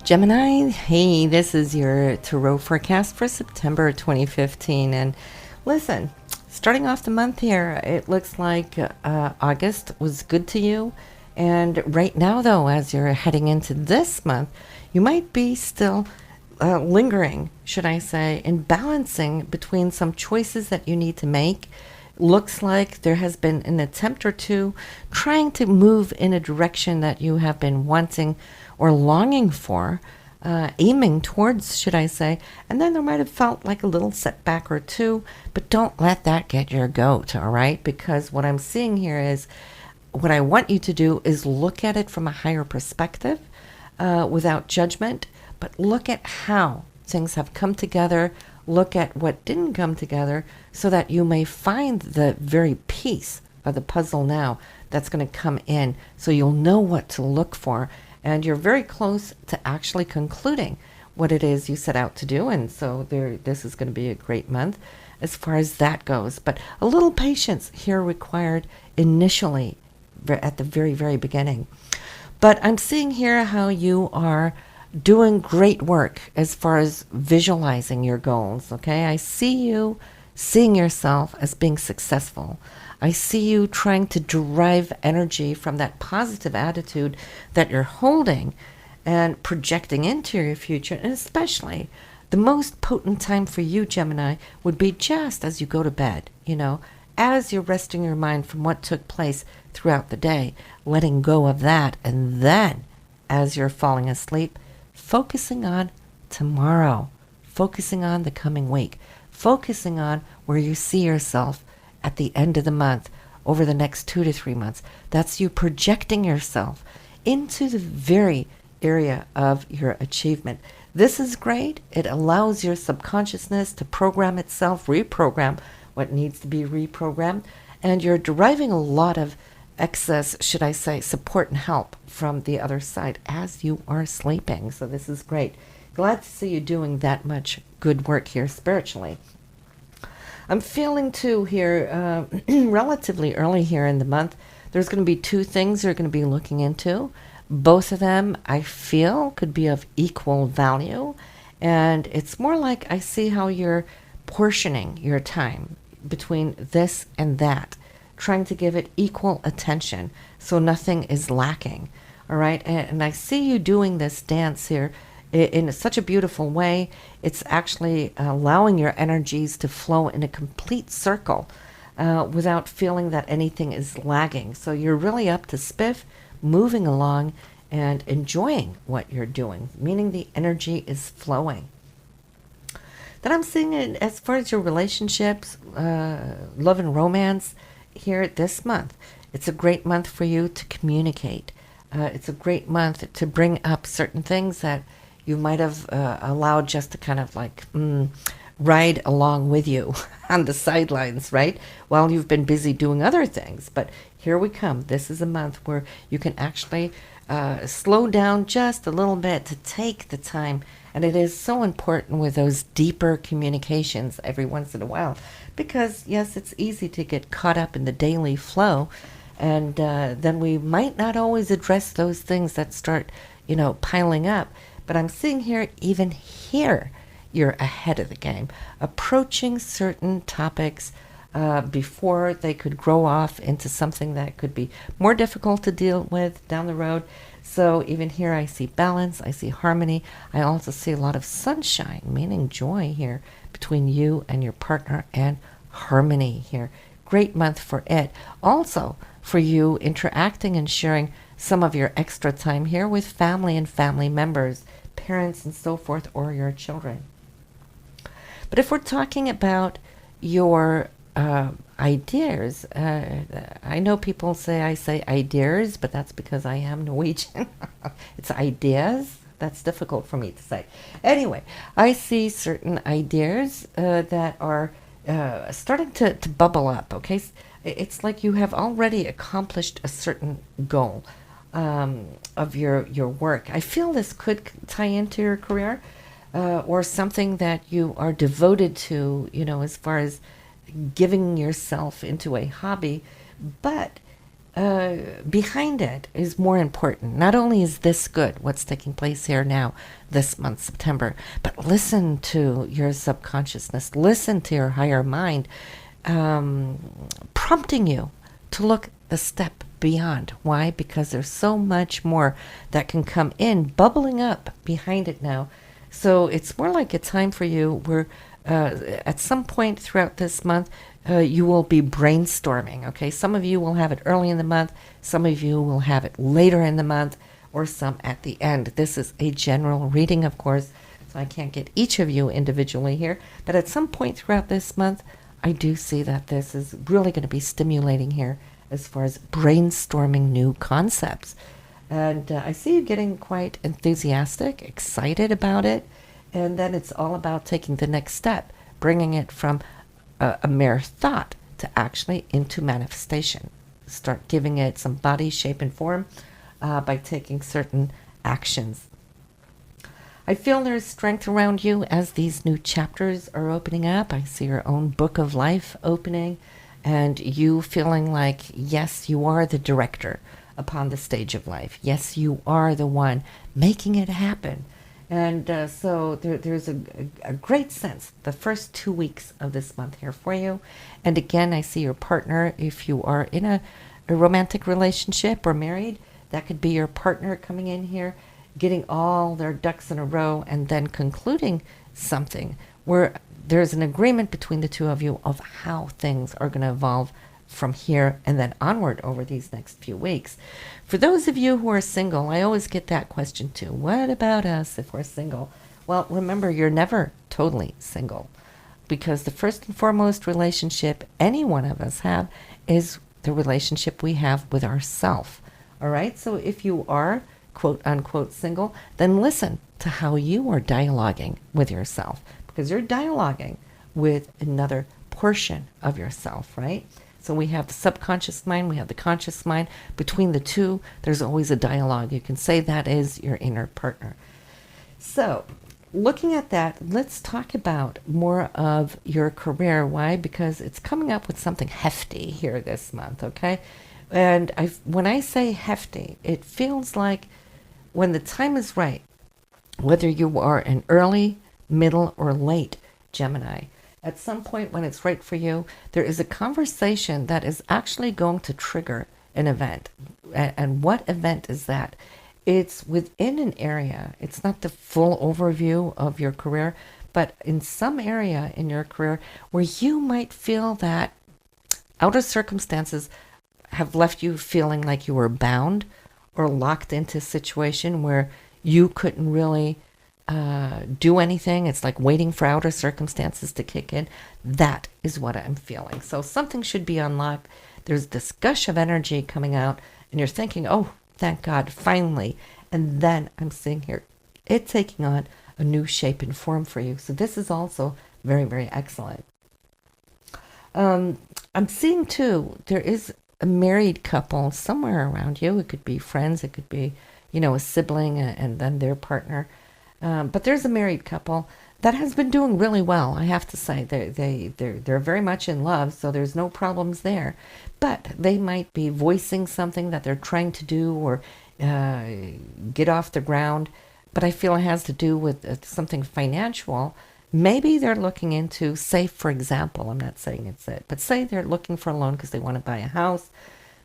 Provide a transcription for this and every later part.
Gemini, hey, this is your tarot forecast for September 2015. And listen, starting off the month here, it looks like August was good to you. And right now, though, as you're heading into this month, you might be still lingering, should I say, in balancing between some choices that you need to make. Looks like there has been an attempt or two trying to move in a direction that you have been wanting or longing for, aiming towards, should I say, and then there might have felt like a little setback or two, but don't let that get your goat, all right? Because what I'm seeing here is, what I want you to do is look at it from a higher perspective, without judgment, but look at how things have come together, look at what didn't come together, so that you may find the very piece of the puzzle now that's going to come in, so you'll know what to look for. And you're very close to actually concluding what it is you set out to do. And so this is going to be a great month as far as that goes. But a little patience here required initially at the very, very beginning. But I'm seeing here how you are doing great work as far as visualizing your goals, okay? I see you seeing yourself as being successful. I see you trying to derive energy from that positive attitude that you're holding and projecting into your future. And especially the most potent time for you, Gemini, would be just as you go to bed, as you're resting your mind from what took place throughout the day, letting go of that. And then as you're falling asleep, focusing on tomorrow, focusing on the coming week, focusing on where you see yourself at the end of the month, over the next 2 to 3 months. That's you projecting yourself into the very area of your achievement. This is great. It allows your subconsciousness to program itself, reprogram what needs to be reprogrammed, and you're deriving a lot of excess, should I say, support and help from the other side as you are sleeping. So this is great. Glad to see you doing that much good work here spiritually. I'm feeling too here, relatively early here in the month, there's going to be two things you're going to be looking into. Both of them, I feel, could be of equal value. And it's more like I see how you're portioning your time between this and that, trying to give it equal attention so nothing is lacking. All right. And I see you doing this dance here in such a beautiful way. It's actually allowing your energies to flow in a complete circle without feeling that anything is lagging. So you're really up to spiff, moving along and enjoying what you're doing, meaning the energy is flowing. Then I'm seeing it as far as your relationships, love and romance here this month. It's a great month for you to communicate. It's a great month to bring up certain things that you might have allowed just to kind of like ride along with you on the sidelines, right? While you've been busy doing other things. But here we come. This is a month where you can actually slow down just a little bit to take the time. And it is so important with those deeper communications every once in a while. Because, yes, it's easy to get caught up in the daily flow. And then we might not always address those things that start, piling up. But I'm seeing here, even here, you're ahead of the game, approaching certain topics before they could grow off into something that could be more difficult to deal with down the road. So even here, I see balance, I see harmony. I also see a lot of sunshine, meaning joy here between you and your partner, and harmony here. Great month for it. Also, for you interacting and sharing some of your extra time here with family and family members, parents and so forth, or your children. But if we're talking about your ideas, I know people say I say ideas, but that's because I am Norwegian. It's ideas. That's difficult for me to say. Anyway, I see certain ideas that are starting to bubble up, okay? It's like you have already accomplished a certain goal of your work. I feel this could tie into your career or something that you are devoted to, as far as giving yourself into a hobby. But behind it is more important. Not only is this good, what's taking place here now, this month, September, but listen to your subconsciousness, listen to your higher mind, prompting you to look the step beyond. Why? Because there's so much more that can come in, bubbling up behind it now. So it's more like a time for you where at some point throughout this month, you will be brainstorming, okay? Some of you will have it early in the month, some of you will have it later in the month, or some at the end. This is a general reading, of course, so I can't get each of you individually here, but at some point throughout this month, I do see that this is really going to be stimulating here as far as brainstorming new concepts. And I see you getting quite enthusiastic, excited about it, and then it's all about taking the next step, bringing it from a mere thought to actually into manifestation. Start giving it some body, shape, and form by taking certain actions. I feel there's strength around you as these new chapters are opening up. I see your own book of life opening, and you feeling like, yes, you are the director upon the stage of life. Yes, you are the one making it happen. And so there's a great sense the first 2 weeks of this month here for you. And again, I see your partner, if you are in a romantic relationship or married, that could be your partner coming in here, getting all their ducks in a row, and then concluding something where there's an agreement between the two of you of how things are going to evolve from here and then onward over these next few weeks. For those of you who are single, I always get that question too. What about us if we're single? Well, remember, you're never totally single, because the first and foremost relationship any one of us have is the relationship we have with ourself. All right? So if you are quote unquote single, then listen to how you are dialoguing with yourself, because you're dialoguing with another portion of yourself, right? So we have the subconscious mind, we have the conscious mind. Between the two, there's always a dialogue. You can say that is your inner partner. So looking at that, let's talk about more of your career. Why? Because it's coming up with something hefty here this month, okay? And when I say hefty, it feels like when the time is right, whether you are an early, middle, or late Gemini, at some point when it's right for you, there is a conversation that is actually going to trigger an event. And what event is that? It's within an area. It's not the full overview of your career, but in some area in your career where you might feel that outer circumstances have left you feeling like you were bound or locked into a situation where you couldn't really do anything. It's like waiting for outer circumstances to kick in. That is what I'm feeling. So something should be unlocked. There's this gush of energy coming out, and you're thinking, oh, thank God, finally. And then I'm seeing here it taking on a new shape and form for you. So this is also very, very excellent. I'm seeing too, there is a married couple somewhere around you. It could be friends, it could be, a sibling and then their partner. But there's a married couple that has been doing really well, I have to say. They're very much in love, so there's no problems there. But they might be voicing something that they're trying to do or get off the ground. But I feel it has to do with something financial. Maybe they're looking into, say, for example, I'm not saying it's it, but say they're looking for a loan because they want to buy a house.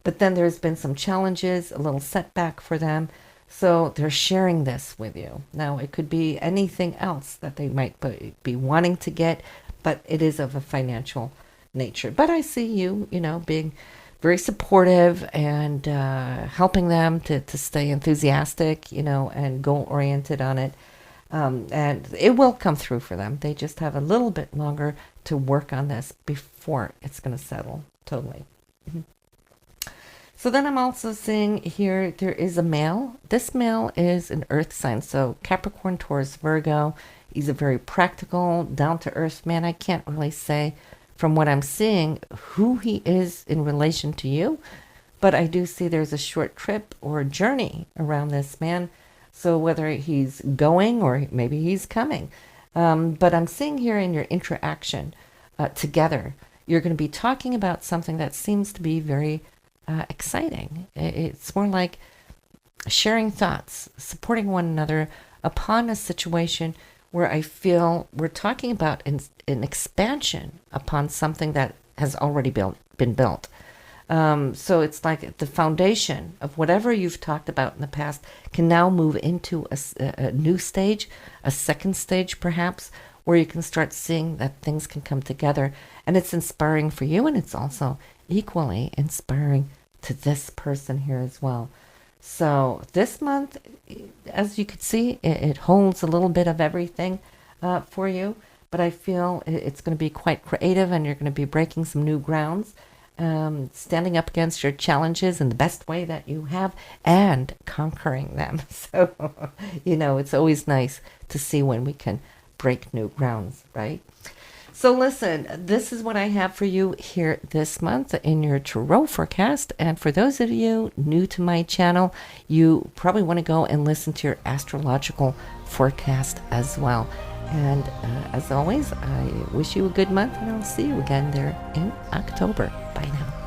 But then there's been some challenges, a little setback for them. So they're sharing this with you. Now, it could be anything else that they might be wanting to get, but it is of a financial nature. But I see you, being very supportive and helping them to stay enthusiastic, and goal-oriented on it. And it will come through for them. They just have a little bit longer to work on this before it's going to settle totally. Mm-hmm. So then I'm also seeing here there is a male. This male is an earth sign, so Capricorn, Taurus, Virgo. He's a very practical, down-to-earth man. I can't really say from what I'm seeing who he is in relation to you, but I do see there's a short trip or a journey around this man. So whether he's going or maybe he's coming. But I'm seeing here in your interaction together, you're going to be talking about something that seems to be very exciting. It's more like sharing thoughts, supporting one another upon a situation where I feel we're talking about an expansion upon something that has already been built. So it's like the foundation of whatever you've talked about in the past can now move into a new stage, a second stage perhaps, where you can start seeing that things can come together. And it's inspiring for you, and it's also equally inspiring to this person here as well. So this month, as you can see, it holds a little bit of everything for you. But I feel it's going to be quite creative, and you're going to be breaking some new grounds, standing up against your challenges in the best way that you have and conquering them. So, it's always nice to see when we can break new grounds, right? So listen, this is what I have for you here this month in your tarot forecast. And for those of you new to my channel, you probably want to go and listen to your astrological forecast as well. And as always, I wish you a good month, and I'll see you again there in October. Bye now.